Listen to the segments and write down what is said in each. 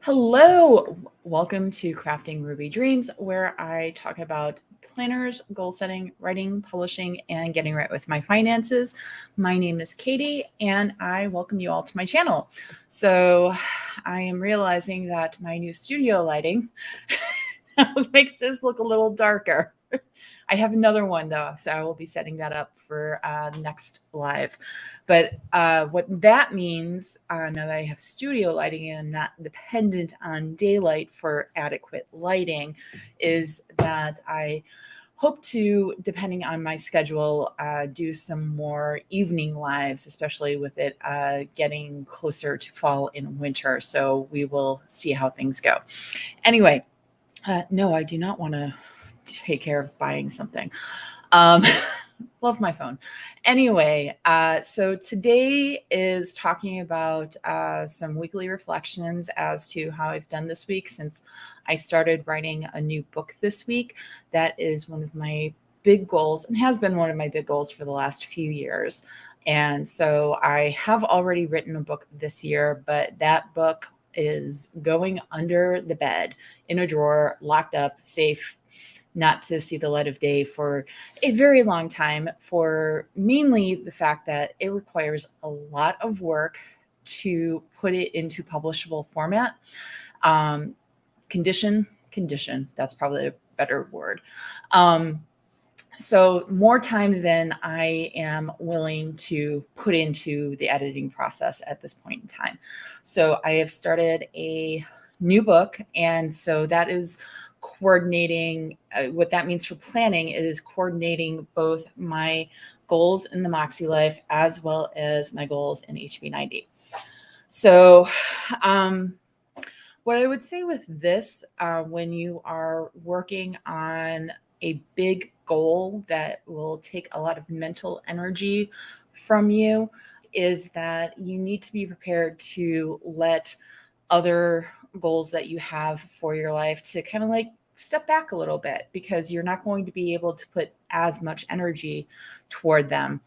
Hello, welcome to Crafting Ruby Dreams, where I talk about planners, goal setting, writing, publishing, and getting right with my finances. My name is Katie, and I welcome you all to my channel. So I am realizing that my new studio lighting makes this look a little darker. I have another one though, so I will be setting that up for next live. But what that means, now that I have studio lighting and I'm not dependent on daylight for adequate lighting, is that I hope to, depending on my schedule, do some more evening lives, especially with it getting closer to fall and winter. So we will see how things go. Anyway, no, I do not want to take care of buying something. Love my phone. Anyway, so today is talking about some weekly reflections as to how I've done this week since I started writing a new book this week. That is one of my big goals and has been one of my big goals for the last few years. And so I have already written a book this year, but that book is going under the bed in a drawer, locked up, safe, not to see the light of day for a very long time, for mainly the fact that it requires a lot of work to put it into publishable format. Condition, that's probably a better word. So more time than I am willing to put into the editing process at this point in time. So I have started a new book, and so that is coordinating. What that means for planning is coordinating both my goals in the MäksēLife as well as my goals in HB90. So what I would say with this, when you are working on a big goal that will take a lot of mental energy from you, is that you need to be prepared to let other goals that you have for your life to kind of like step back a little bit, because you're not going to be able to put as much energy toward them.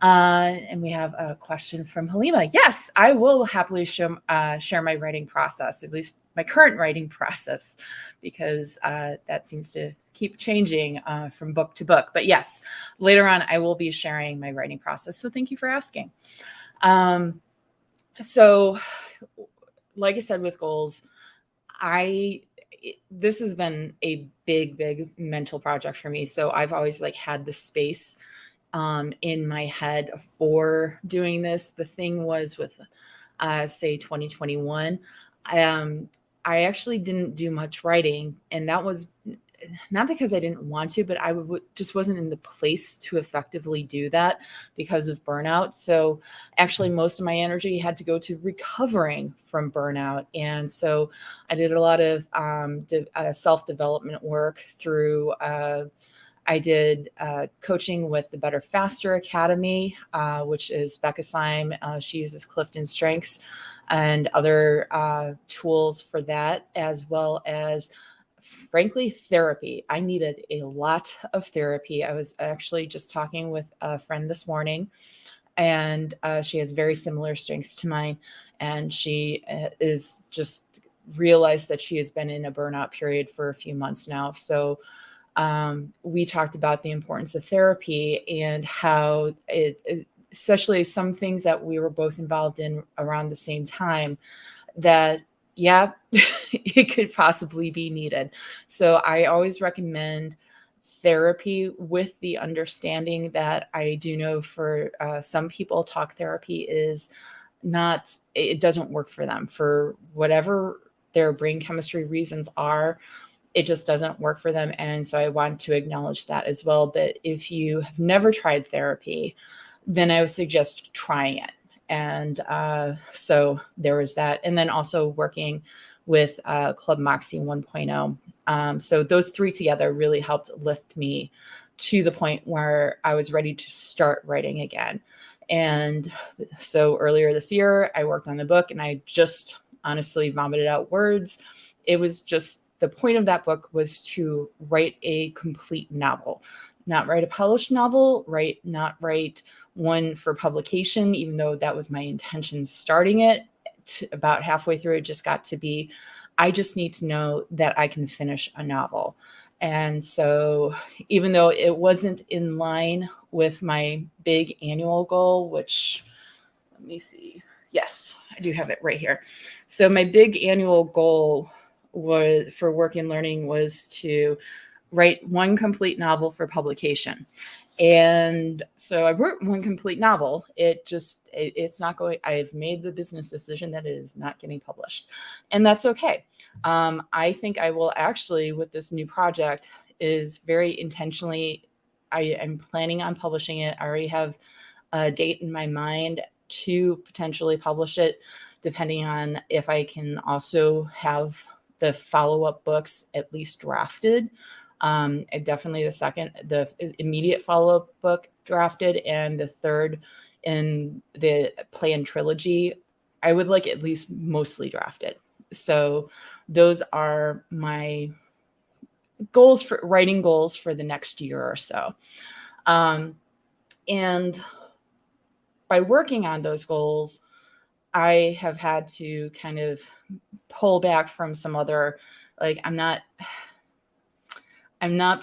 And we have a question from Halima. Yes, I will happily share my writing process, at least my current writing process, because that seems to keep changing from book to book. But yes, later on, I will be sharing my writing process. So thank you for asking. So like I said, with goals, this has been a big mental project for me. So I've always had the space in my head for doing this. The thing was with, say 2021, I actually didn't do much writing, and that was not because I didn't want to, but I just wasn't in the place to effectively do that because of burnout. So actually most of my energy had to go to recovering from burnout. And so I did a lot of self-development work through, I did coaching with the Better Faster Academy, which is Becca Syme. She uses Clifton Strengths and other tools for that, as well as frankly, therapy. I needed a lot of therapy. I was actually just talking with a friend this morning, and she has very similar strengths to mine. And she is just realized that she has been in a burnout period for a few months now. So we talked about the importance of therapy and how especially some things that we were both involved in around the same time, that yeah, it could possibly be needed. So I always recommend therapy, with the understanding that I do know for some people, talk therapy is not, it doesn't work for them for whatever their brain chemistry reasons are. It just doesn't work for them. And so I want to acknowledge that as well. But if you have never tried therapy, then I would suggest trying it. And so there was that. And then also working with Club Moxie 1.0. So those three together really helped lift me to the point where I was ready to start writing again. And so earlier this year, I worked on the book, and I just honestly vomited out words. It was just, the point of that book was to write a complete novel, not write a polished novel, not write one for publication, even though that was my intention starting it, about halfway through, it just got to be, I just need to know that I can finish a novel. And so even though it wasn't in line with my big annual goal, which, let me see. Yes, I do have it right here. So my big annual goal was for work and learning was to write one complete novel for publication. And so I wrote one complete novel. It's not going, I've made the business decision that it is not getting published. And that's okay. I think I will actually, with this new project, is very intentionally, I am planning on publishing it. I already have a date in my mind to potentially publish it, depending on if I can also have the follow-up books at least drafted. Definitely the immediate follow-up book drafted, and the third in the planned trilogy, I would like at least mostly drafted. So those are my goals for writing goals for the next year or so. And by working on those goals, I have had to kind of pull back from some other, like, I'm not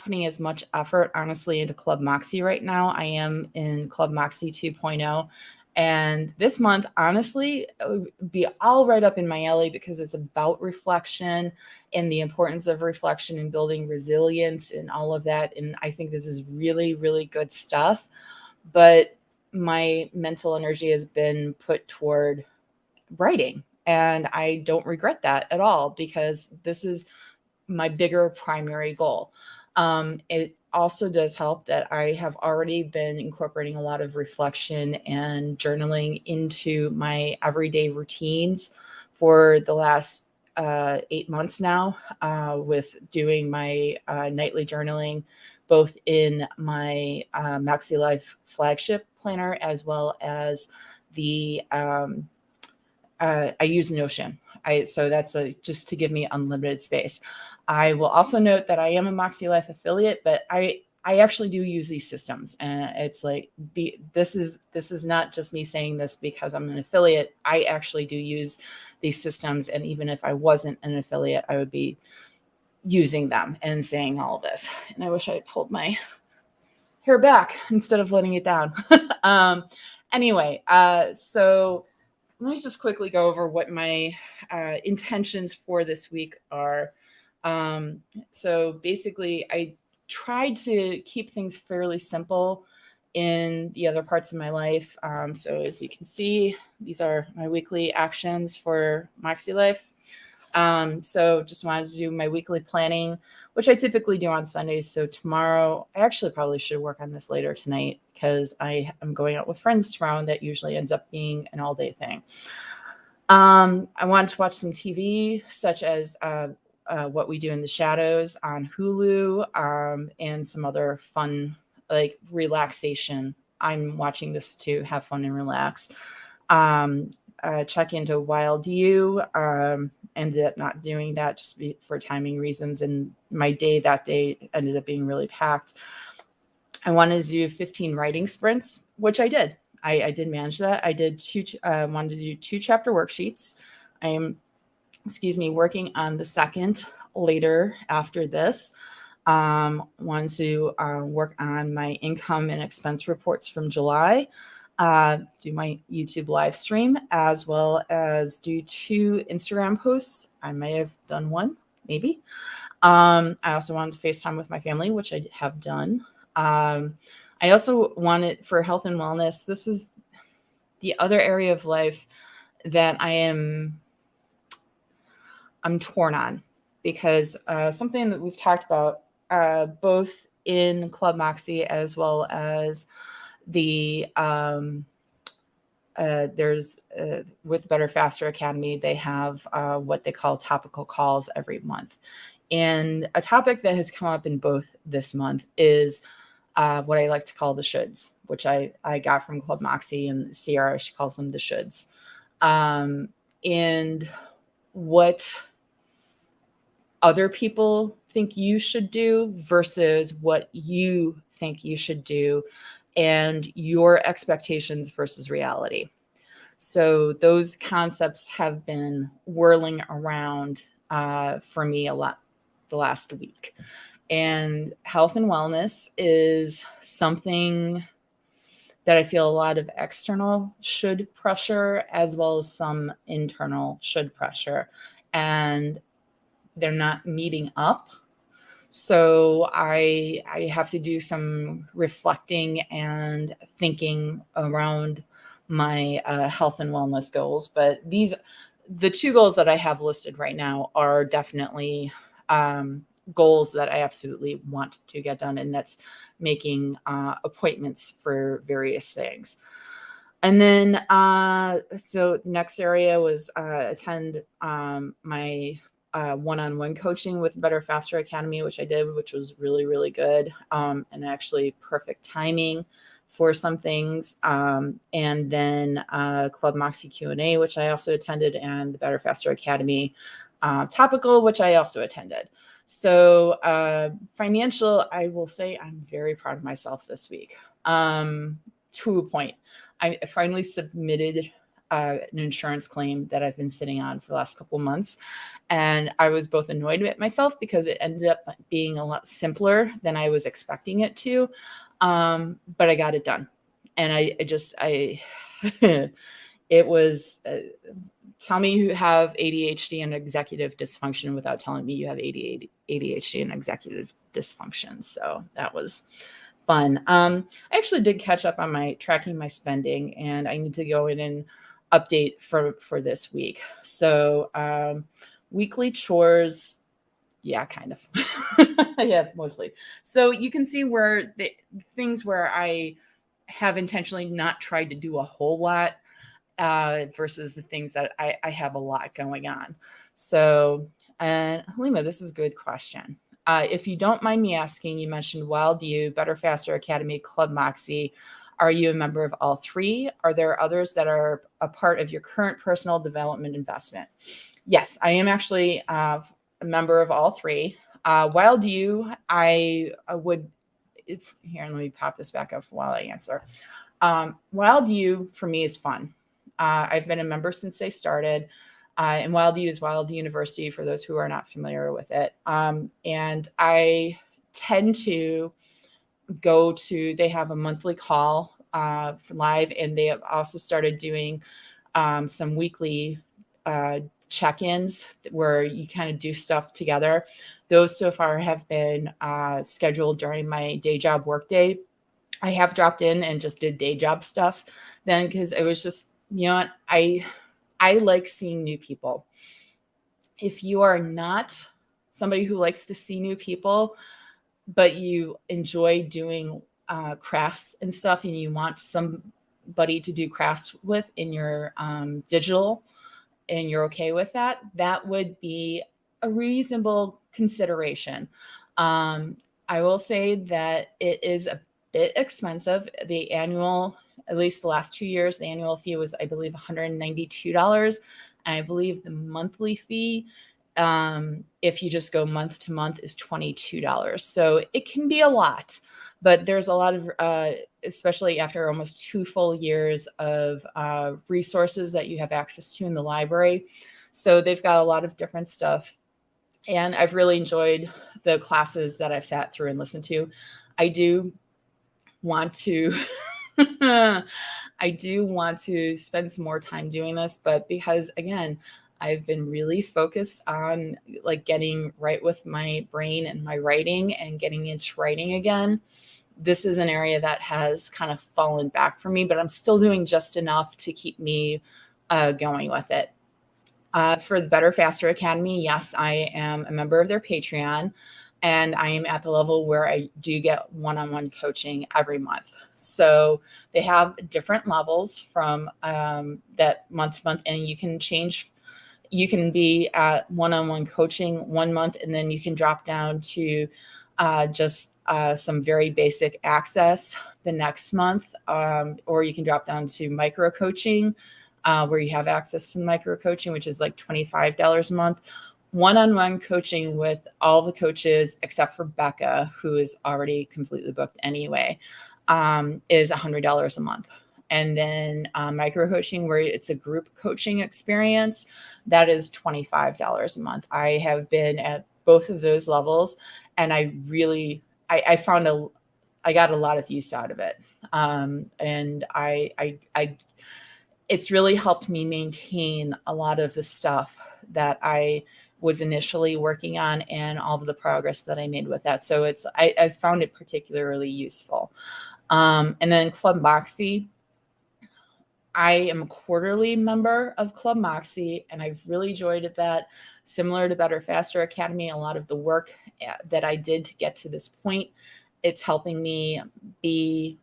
putting as much effort, honestly, into Club Moxie right now. I am in Club Moxie 2.0. And this month, honestly, it would be all right up in my alley because it's about reflection and the importance of reflection and building resilience and all of that. And I think this is really, really good stuff. But my mental energy has been put toward writing. And I don't regret that at all because this is my bigger primary goal. It also does help that I have already been incorporating a lot of reflection and journaling into my everyday routines for the last 8 months now, with doing my nightly journaling, both in my MäksēLife flagship planner, as well as the I use Notion. So that's just to give me unlimited space. I will also note that I am a MäksēLife affiliate, but I actually do use these systems, and it's like this is not just me saying this because I'm an affiliate. I actually do use these systems, and even if I wasn't an affiliate, I would be using them and saying all of this. And I wish I had pulled my hair back instead of letting it down. Anyway, so let me just quickly go over what my intentions for this week are. So basically, I tried to keep things fairly simple in the other parts of my life. So as you can see, these are my weekly actions for MäksēLife. So just wanted to do my weekly planning, which I typically do on Sundays. So tomorrow, I actually probably should work on this later tonight because I am going out with friends tomorrow, and that usually ends up being an all-day thing. I wanted to watch some TV, such as What We Do in the Shadows on Hulu, and some other fun, like, relaxation. I'm watching this to have fun and relax. Check into Wild You. Ended up not doing that just for timing reasons, and my day that day ended up being really packed. I wanted to do 15 writing sprints, which I did. I did manage that. I did wanted to do 2 chapter worksheets. I am, working on the second later after this. Wanted to work on my income and expense reports from July. Do my YouTube live stream, as well as do 2 Instagram posts. I may have done 1, maybe. I also wanted to FaceTime with my family, which I have done. I also wanted, for health and wellness, this is the other area of life that I'm torn on, because something that we've talked about both in Club Moxie as well as the there's with Better Faster Academy, they have what they call topical calls every month. And a topic that has come up in both this month is what I like to call the shoulds, which I got from Club Moxie, and Sierra, she calls them the shoulds. And what other people think you should do versus what you think you should do, and your expectations versus reality. So those concepts have been whirling around for me a lot the last week. And health and wellness is something that I feel a lot of external should pressure as well as some internal should pressure. And they're not meeting up. So I have to do some reflecting and thinking around my health and wellness goals. But the two goals that I have listed right now are definitely goals that I absolutely want to get done, and that's making appointments for various things. And then, so the next area was attend my one-on-one coaching with Better Faster Academy, which I did, which was really, really good, and actually perfect timing for some things. And then Club Moxie Q&A, which I also attended, and the Better Faster Academy topical, which I also attended. So financial, I will say I'm very proud of myself this week, to a point. I finally submitted an insurance claim that I've been sitting on for the last couple of months. And I was both annoyed at myself because it ended up being a lot simpler than I was expecting it to. But I got it done. And it was, tell me you have ADHD and executive dysfunction without telling me you have ADHD and executive dysfunction. So that was fun. I actually did catch up on tracking my spending, and I need to go in and update for this week. So weekly chores, yeah, kind of. Yeah, mostly. So you can see where the things where I have intentionally not tried to do a whole lot versus the things that I have a lot going on. So, and Halima, this is a good question. If you don't mind me asking, you mentioned WildView, Better Faster Academy, Club Moxie. Are you a member of all three? Are there others that are a part of your current personal development investment? Yes, I am actually a member of all three. WildView, I would, here, let me pop this back up while I answer. WildView for me is fun. I've been a member since they started. And WildView is Wild University for those who are not familiar with it. And I tend to they have a monthly call for live, and they have also started doing some weekly check-ins where you kind of do stuff together. Those so far have been scheduled during my day job workday. I have dropped in and just did day job stuff then because it was just, you know what, I like seeing new people. If you are not somebody who likes to see new people, but you enjoy doing crafts and stuff, and you want somebody to do crafts with in your digital, and you're okay with that, that would be a reasonable consideration. I will say that it is a bit expensive. The annual, at least the last 2 years, the annual fee was, I believe, $192. And I believe the monthly fee, if you just go month to month, is $22. So it can be a lot, but there's a lot of, especially after almost 2 full years of resources that you have access to in the library. So they've got a lot of different stuff. And I've really enjoyed the classes that I've sat through and listened to. I do want to I do want to spend some more time doing this, but because again, I've been really focused on like getting right with my brain and my writing and getting into writing again. This is an area that has kind of fallen back for me, but I'm still doing just enough to keep me going with it. For the Better Faster Academy, yes, I am a member of their Patreon, and I am at the level where I do get one-on-one coaching every month. So they have different levels from that month to month, and you can change. You can be at one-on-one coaching 1 month, and then you can drop down to just some very basic access the next month, or you can drop down to micro coaching, where you have access to micro coaching, which is like $25 a month. One-on-one coaching with all the coaches except for Becca, who is already completely booked anyway, is $100 a month. And then micro coaching, where it's a group coaching experience, that is $25 a month. I have been at both of those levels, and I really, I found I got a lot of use out of it. And it's really helped me maintain a lot of the stuff that I was initially working on and all of the progress that I made with that. So I found it particularly useful. And then Club Moxie, I am a quarterly member of Club Moxie, and I've really enjoyed that. Similar to Better Faster Academy, a lot of the work that I did to get to this point, it's helping me be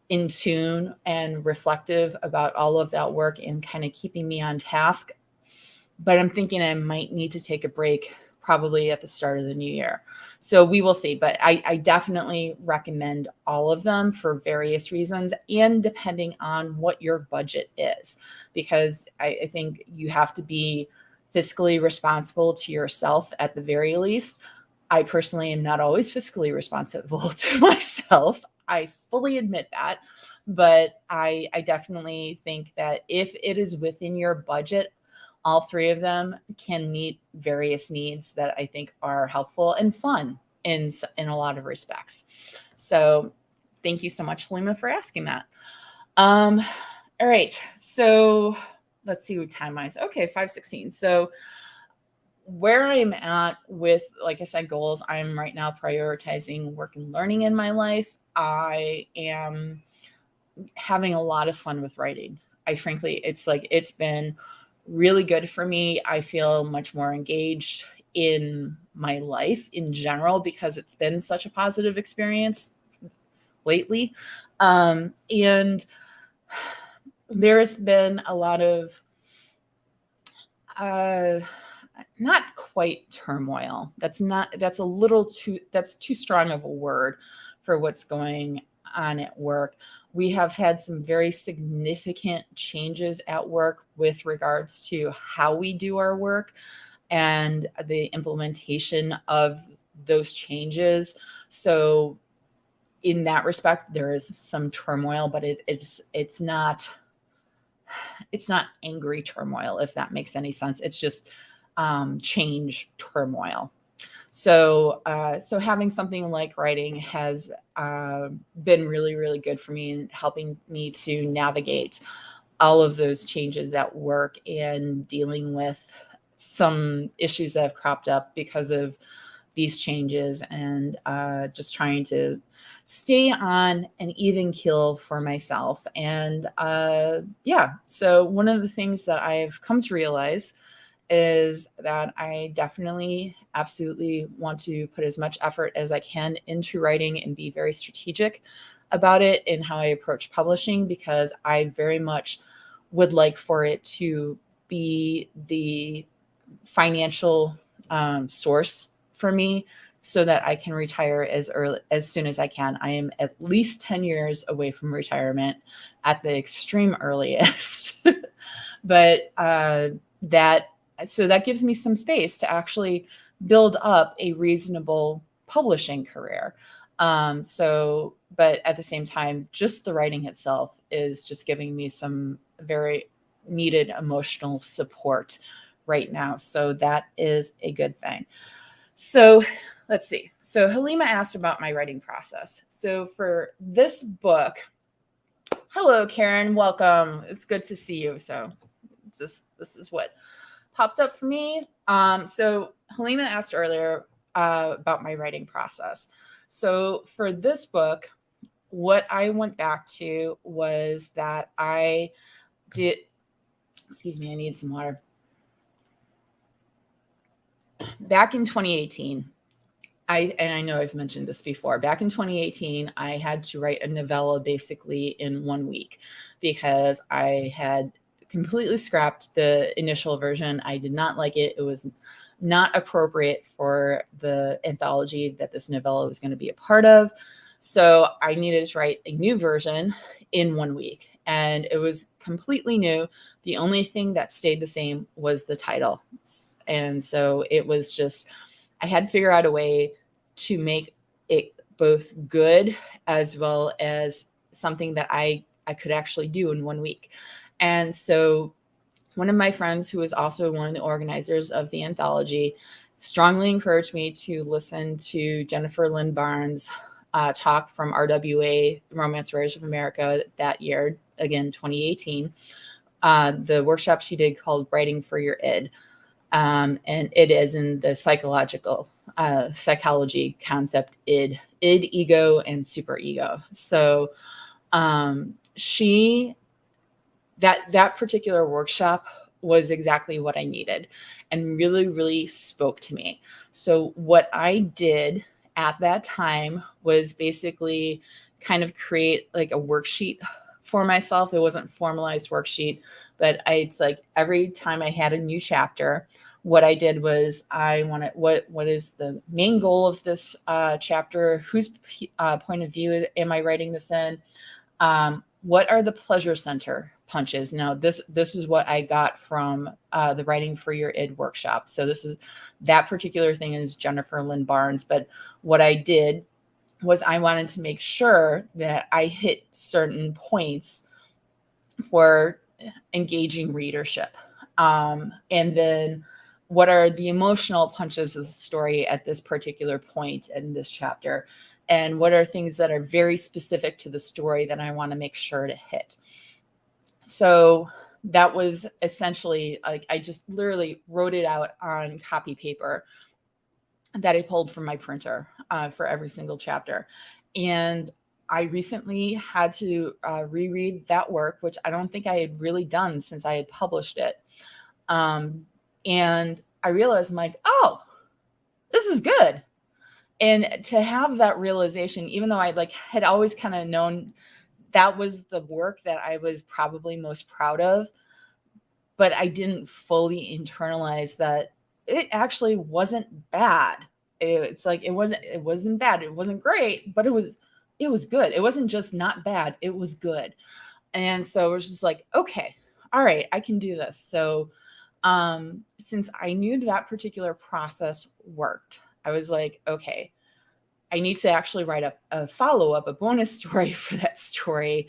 in tune and reflective about all of that work and kind of keeping me on task. But I'm thinking I might need to take a break probably at the start of the new year. So we will see. But I definitely recommend all of them for various reasons, and depending on what your budget is, because I think you have to be fiscally responsible to yourself at the very least. I personally am not always fiscally responsible to myself. I fully admit that. But I definitely think that if it is within your budget, all three of them can meet various needs that I think are helpful and fun in a lot of respects. So thank you so much, Halima, for asking that. All right. So let's see what time wise. Okay, 5:16. So where I'm at with, like I said, goals, I'm right now prioritizing work and learning in my life. I am having a lot of fun with writing. Frankly, it's been really good for me. I feel much more engaged in my life in general because it's been such a positive experience lately. And there's been a lot of not quite turmoil. That's too strong of a word for what's going on at work. We have had some very significant changes at work with regards to how we do our work and the implementation of those changes. So in that respect, there is some turmoil, but it's not angry turmoil, if that makes any sense. It's just change turmoil. So having something like writing has been really, really good for me in helping me to navigate all of those changes at work and dealing with some issues that have cropped up because of these changes, and just trying to stay on an even keel for myself. And so one of the things that I've come to realize is that I definitely absolutely want to put as much effort as I can into writing and be very strategic about it in how I approach publishing, because I very much would like for it to be the financial source for me so that I can retire as soon as I can. I am at least 10 years away from retirement at the extreme earliest. But that gives me some space to actually build up a reasonable publishing career. But at the same time, just the writing itself is just giving me some very needed emotional support right now. So that is a good thing. So let's see. So Halima asked about my writing process. So for this book, hello, Karen, welcome. It's good to see you. So this is what popped up for me. So Halima asked earlier about my writing process. So for this book, what I went back to was that I did, excuse me, I need some water. Back in 2018, I know I've mentioned this before. Back in 2018, I had to write a novella basically in 1 week because I had completely scrapped the initial version. I did not like it. It was not appropriate for the anthology that this novella was going to be a part of. So I needed to write a new version in 1 week. And it was completely new. The only thing that stayed the same was the title. And so it was just, I had to figure out a way to make it both good as well as something that I I could actually do in 1 week. And so one of my friends, who was also one of the organizers of the anthology, strongly encouraged me to listen to Jennifer Lynn Barnes' talk from RWA, Romance Writers of America, that year, again, 2018. The workshop she did called Writing for Your id. And id is in the psychology concept, id, ego, and superego. So that particular workshop was exactly what I needed and really, really spoke to me. So what I did at that time was basically kind of create like a worksheet for myself. It wasn't a formalized worksheet, but it's like every time I had a new chapter, what I did was I wanted, what is the main goal of this chapter? Whose point of view am I writing this in? What are the pleasure center punches? Now, this is what I got from the Writing for Your id workshop. So that particular thing is Jennifer Lynn Barnes. But what I did was I wanted to make sure that I hit certain points for engaging readership. And then what are the emotional punches of the story at this particular point in this chapter? And what are things that are very specific to the story that I want to make sure to hit? So that was essentially like, I just literally wrote it out on copy paper that I pulled from my printer for every single chapter. And I recently had to reread that work, which I don't think I had really done since I had published it. And I realized, I'm like, oh, this is good. And to have that realization, even though I had always kind of known that was the work that I was probably most proud of, but I didn't fully internalize that it actually wasn't bad. It's like, it wasn't bad. It wasn't great, but it was good. It wasn't just not bad. It was good. And so it was just like, okay, all right, I can do this. So since I knew that particular process worked, I was like, okay, I need to actually write a follow-up, a bonus story for that story,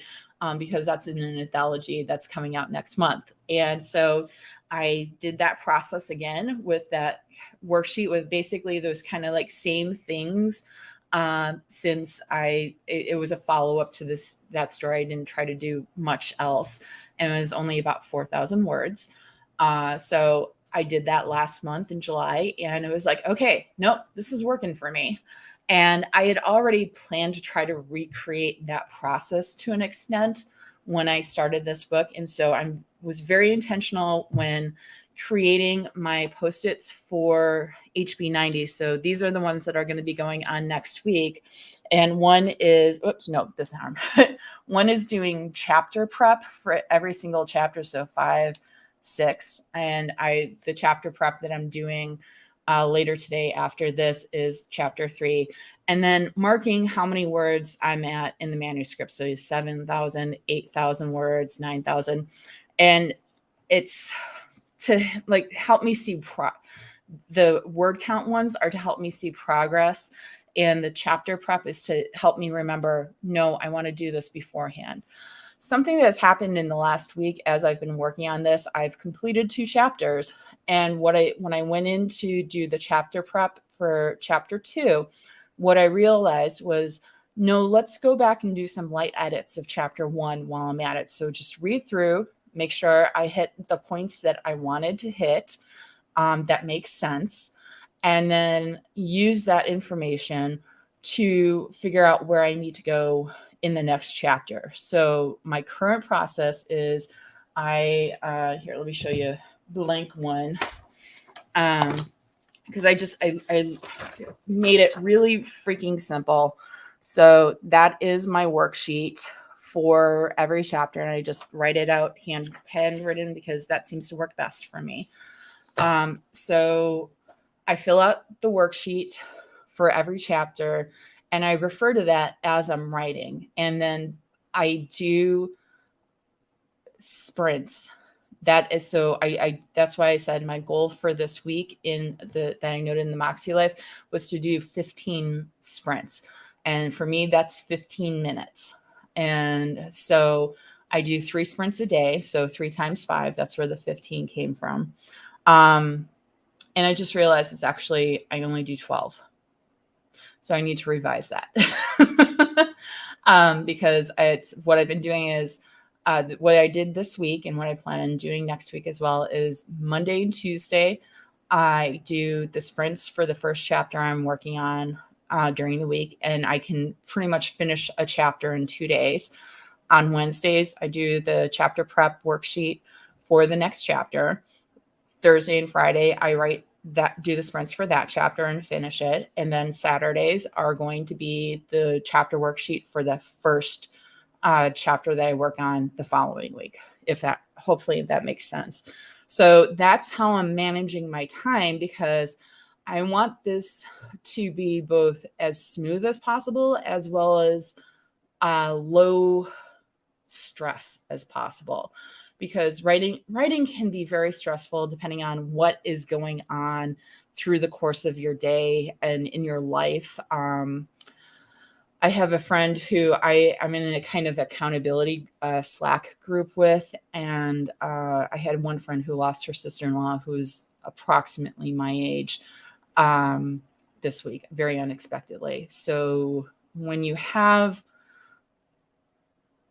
because that's in an anthology that's coming out next month. And so I did that process again with that worksheet with basically those kind of like same things. Since it was a follow-up to that story, I didn't try to do much else, and it was only about 4,000 words. So I did that last month in July, and it was like, okay, nope, this is working for me. And I had already planned to try to recreate that process to an extent when I started this book. And so I was very intentional when creating my Post-its for HB90. So these are the ones that are going to be going on next week. And one is, this arm. One is doing chapter prep for every single chapter. So 5, 6. And the chapter prep that I'm doing later today after this is chapter 3. And then marking how many words I'm at in the manuscript. So 7,000, 8,000 words, 9,000. And it's to help me see the word count ones are to help me see progress. And the chapter prep is to help me remember, no, I want to do this beforehand. Something that has happened in the last week as I've been working on this, I've completed 2 chapters. And when I went in to do the chapter prep for chapter 2, what I realized was, no, let's go back and do some light edits of chapter 1 while I'm at it. So just read through, make sure I hit the points that I wanted to hit, that makes sense, and then use that information to figure out where I need to go in the next chapter. So my current process is here, let me show you blank one. Because I made it really freaking simple. So that is my worksheet for every chapter. And I just write it out handwritten because that seems to work best for me. So I fill out the worksheet for every chapter, and I refer to that as I'm writing. And then I do sprints. That is so that's why I said my goal for this week that I noted in the MäksēLife was to do 15 sprints. And for me, that's 15 minutes. And so I do 3 sprints a day. So 3 times 5, that's where the 15 came from. And I just realized it's actually, I only do 12. So I need to revise that. Because it's what I've been doing is what I did this week and what I plan on doing next week as well is Monday and Tuesday, I do the sprints for the first chapter I'm working on during the week, and I can pretty much finish a chapter in 2 days. On Wednesdays, I do the chapter prep worksheet for the next chapter. Thursday and Friday, I do the sprints for that chapter and finish it. And then Saturdays are going to be the chapter worksheet for the first chapter that I work on the following week, hopefully that makes sense. So that's how I'm managing my time, because I want this to be both as smooth as possible as well as low stress as possible, because writing can be very stressful depending on what is going on through the course of your day and in your life. I have a friend who I'm in a kind of accountability Slack group with, and I had one friend who lost her sister-in-law, who's approximately my age, this week, very unexpectedly. So when you have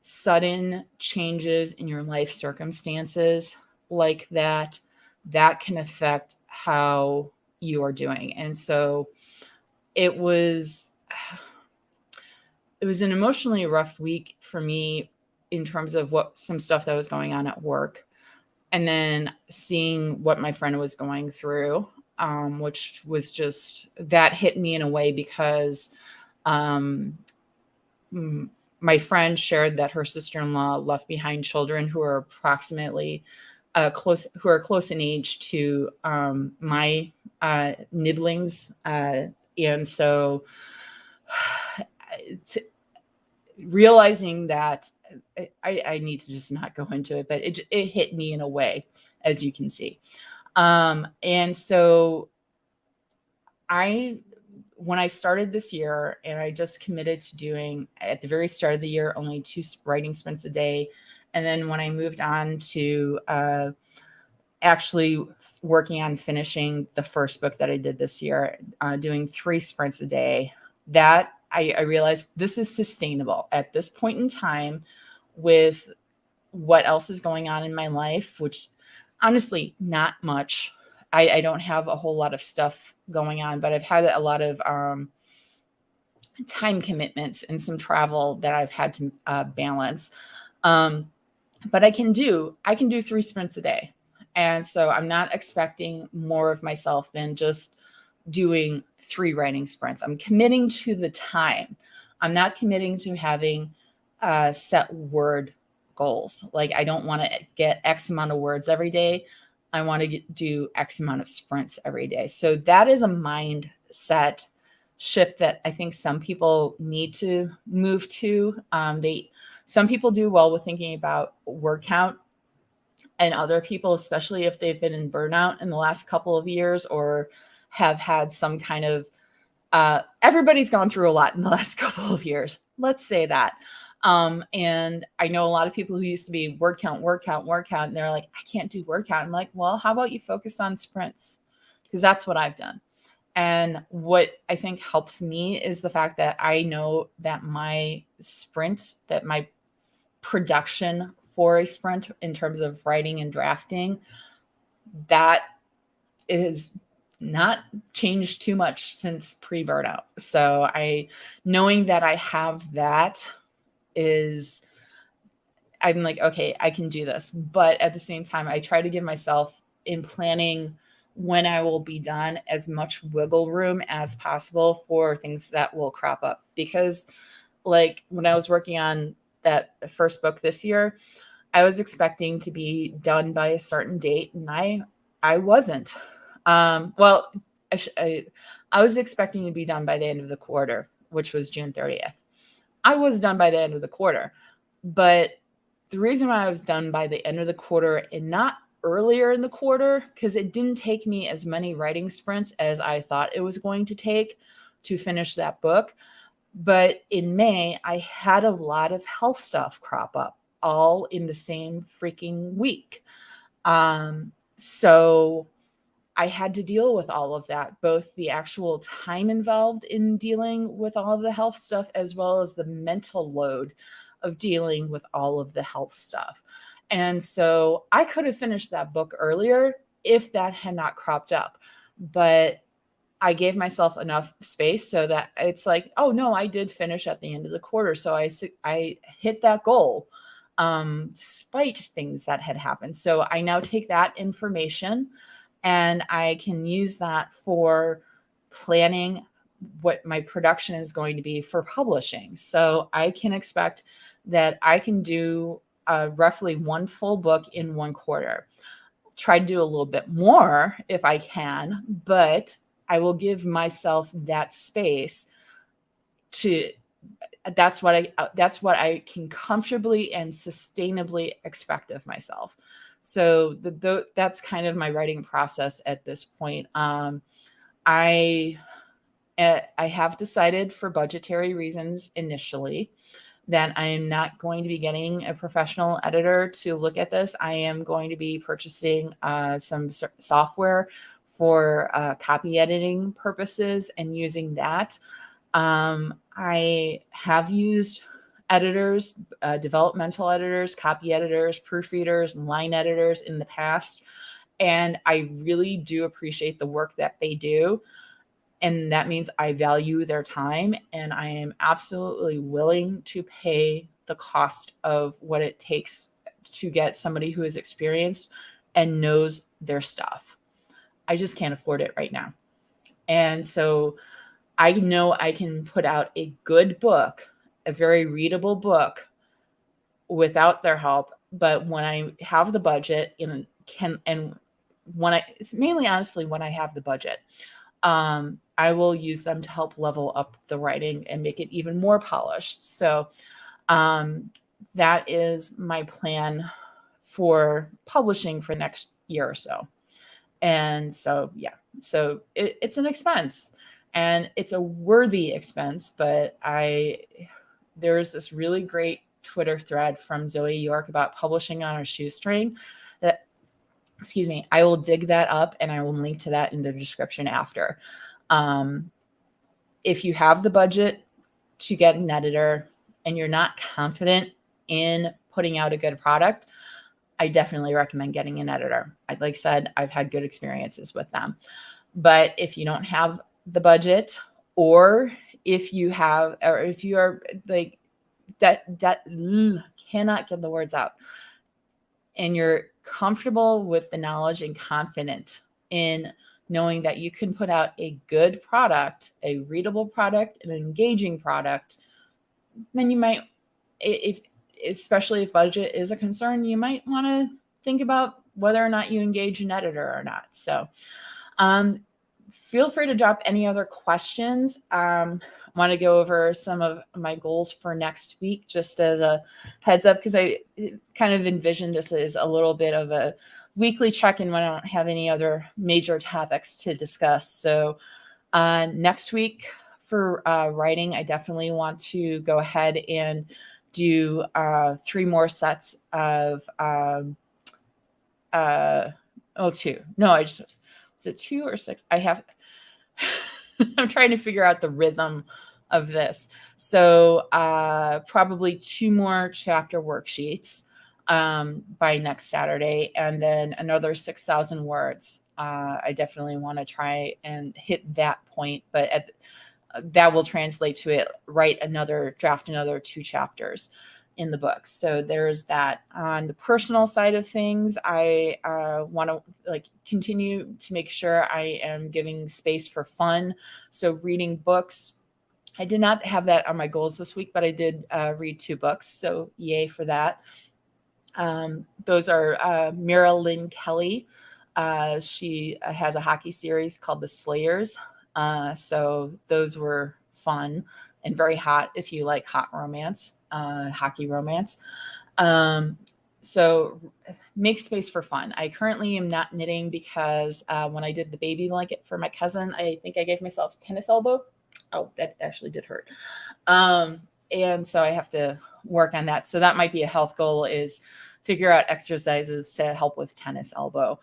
sudden changes in your life circumstances like that, that can affect how you are doing. And so it was an emotionally rough week for me in terms of some stuff that was going on at work, and then seeing what my friend was going through, which was just, that hit me in a way because my friend shared that her sister-in-law left behind children who are approximately close in age to my nibblings, and so realizing that I need to just not go into it, but it hit me in a way, as you can see. And so when I started this year, and I just committed to doing at the very start of the year only 2 writing sprints a day, and then when I moved on to actually working on finishing the first book that I did this year, doing 3 sprints a day, that I realized this is sustainable at this point in time with what else is going on in my life, which honestly, not much. I don't have a whole lot of stuff going on, but I've had a lot of time commitments and some travel that I've had to balance. But I can do 3 sprints a day. And so I'm not expecting more of myself than just doing 3 writing sprints. I'm committing to the time. I'm not committing to having set word goals. Like, I don't want to get X amount of words every day. I want to do X amount of sprints every day. So that is a mindset shift that I think some people need to move to. Some people do well with thinking about word count, and other people, especially if they've been in burnout in the last couple of years or have had some kind of, everybody's gone through a lot in the last couple of years. Let's say that. And I know a lot of people who used to be word count, and they're like, I can't do word count. I'm like, well, how about you focus on sprints? Because that's what I've done. And what I think helps me is the fact that I know that my production for a sprint in terms of writing and drafting, that is not changed too much since pre-burnout. So knowing that I have that I'm like, okay, I can do this. But at the same time, I try to give myself, in planning when I will be done, as much wiggle room as possible for things that will crop up. Because like when I was working on that first book this year, I was expecting to be done by a certain date, and I wasn't. Well, I was expecting to be done by the end of the quarter, which was June 30th. I was done by the end of the quarter, but the reason why I was done by the end of the quarter and not earlier in the quarter, because it didn't take me as many writing sprints as I thought it was going to take to finish that book. But in May, I had a lot of health stuff crop up all in the same freaking week. So I had to deal with all of that, both the actual time involved in dealing with all of the health stuff, as well as the mental load of dealing with all of the health stuff. And so I could have finished that book earlier if that had not cropped up. But I gave myself enough space so that it's like, oh no, I did finish at the end of the quarter. So I hit that goal despite things that had happened. So I now take that information and I can use that for planning what my production is going to be for publishing. So I can expect that I can do roughly one full book in one quarter. Try to do a little bit more if I can, but I will give myself that space to that's what I can comfortably and sustainably expect of myself. So that's kind of my writing process at this point. I have decided for budgetary reasons initially that I am not going to be getting a professional editor to look at this. I am going to be purchasing some software for copy editing purposes and using that. I have used editors, developmental editors, copy editors, proofreaders, and line editors in the past, and I really do appreciate the work that they do. And that means I value their time, and I am absolutely willing to pay the cost of what it takes to get somebody who is experienced and knows their stuff. I just can't afford it right now. And so I know I can put out a good book, a very readable book without their help. But when I have the budget it's mainly honestly when I have the budget, I will use them to help level up the writing and make it even more polished. So that is my plan for publishing for next year or so. And so, yeah, so it's an expense and it's a worthy expense, but there's this really great Twitter thread from Zoe York about publishing on a shoestring that, excuse me, I will dig that up and I will link to that in the description after. If you have the budget to get an editor and you're not confident in putting out a good product, I definitely recommend getting an editor. Like I said, I've had good experiences with them. But if you don't have the budget, or if you are like cannot get the words out, and you're comfortable with the knowledge and confident in knowing that you can put out a good product, a readable product, an engaging product, then you might, especially if budget is a concern, you might want to think about whether or not you engage an editor or not. So feel free to drop any other questions. I want to go over some of my goals for next week, just as a heads up, because I kind of envision this as a little bit of a weekly check-in when I don't have any other major topics to discuss. So next week for writing, I definitely want to go ahead and do 3 more sets of two. No, is it 2 or 6? I have I'm trying to figure out the rhythm of this. So probably 2 more chapter worksheets by next Saturday, and then another 6,000 words. I definitely want to try and hit that point, but that will translate to draft another 2 chapters in the book. So there's that. On the personal side of things, I want to continue to make sure I am giving space for fun. So reading books. I did not have that on my goals this week, but I did read 2 books. So yay for that. Those are Mira Lynn Kelly. She has a hockey series called The Slayers. So those were fun and very hot if you like hot romance, hockey romance. So make space for fun. I currently am not knitting because when I did the baby blanket for my cousin, I think I gave myself tennis elbow. Oh, that actually did hurt. And so I have to work on that. So that might be a health goal, is figure out exercises to help with tennis elbow.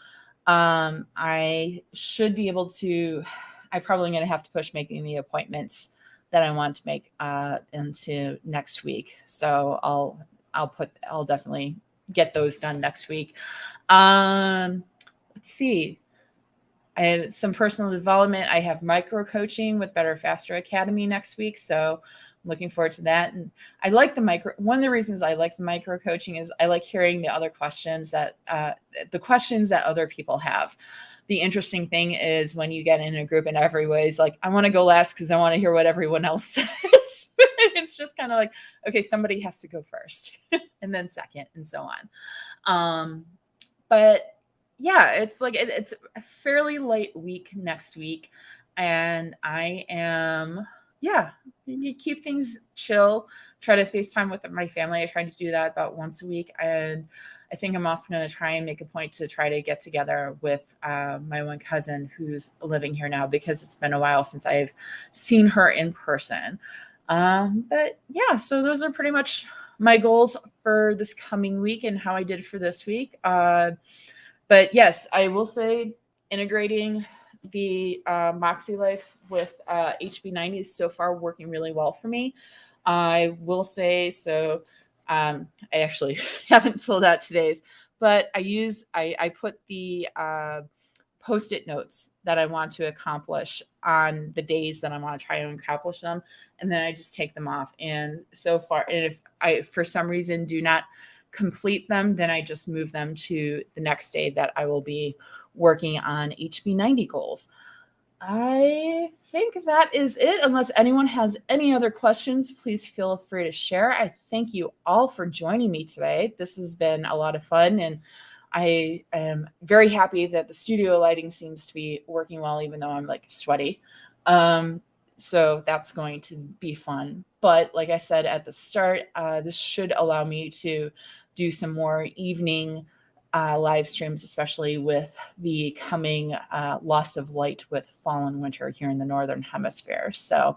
I should be able to, I'm probably going to have to push making the appointments that I want to make into next week. So I'll definitely get those done next week. Let's see. I have some personal development. I have micro coaching with Better Faster Academy next week. So I'm looking forward to that. And I like the one of the reasons I like the micro coaching is I like hearing the other questions that other people have. The interesting thing is when you get in a group and everybody's like, I want to go last because I want to hear what everyone else says. It's just kind of like, okay, somebody has to go first and then second and so on. But yeah, it's like it's a fairly light week next week. And I am, you keep things chill, try to FaceTime with my family. I try to do that about once a week. And I think I'm also going to try and make a point to try to get together with my one cousin who's living here now, because it's been a while since I've seen her in person. But yeah, so those are pretty much my goals for this coming week and how I did for this week. But yes, I will say integrating the MäksēLife with HB90 is so far working really well for me. I will say, so I actually haven't filled out today's, but I put the Post-it notes that I want to accomplish on the days that I want to try and accomplish them. And then I just take them off. And so far, and if I, for some reason, do not complete them, then I just move them to the next day that I will be working on HB90 goals. I think that is it. Unless anyone has any other questions, please feel free to share. I thank you all for joining me today. This has been a lot of fun, and I am very happy that the studio lighting seems to be working well, even though I'm like sweaty. So that's going to be fun. But like I said at the start, this should allow me to do some more evening live streams, especially with the coming loss of light with fall and winter here in the Northern Hemisphere. So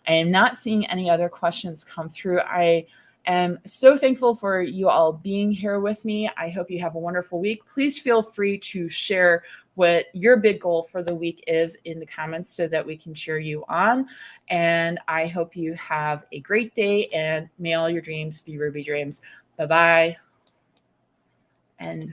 I am not seeing any other questions come through. I am so thankful for you all being here with me. I hope you have a wonderful week. Please feel free to share what your big goal for the week is in the comments so that we can cheer you on. And I hope you have a great day, and may all your dreams be ruby dreams. Bye-bye. And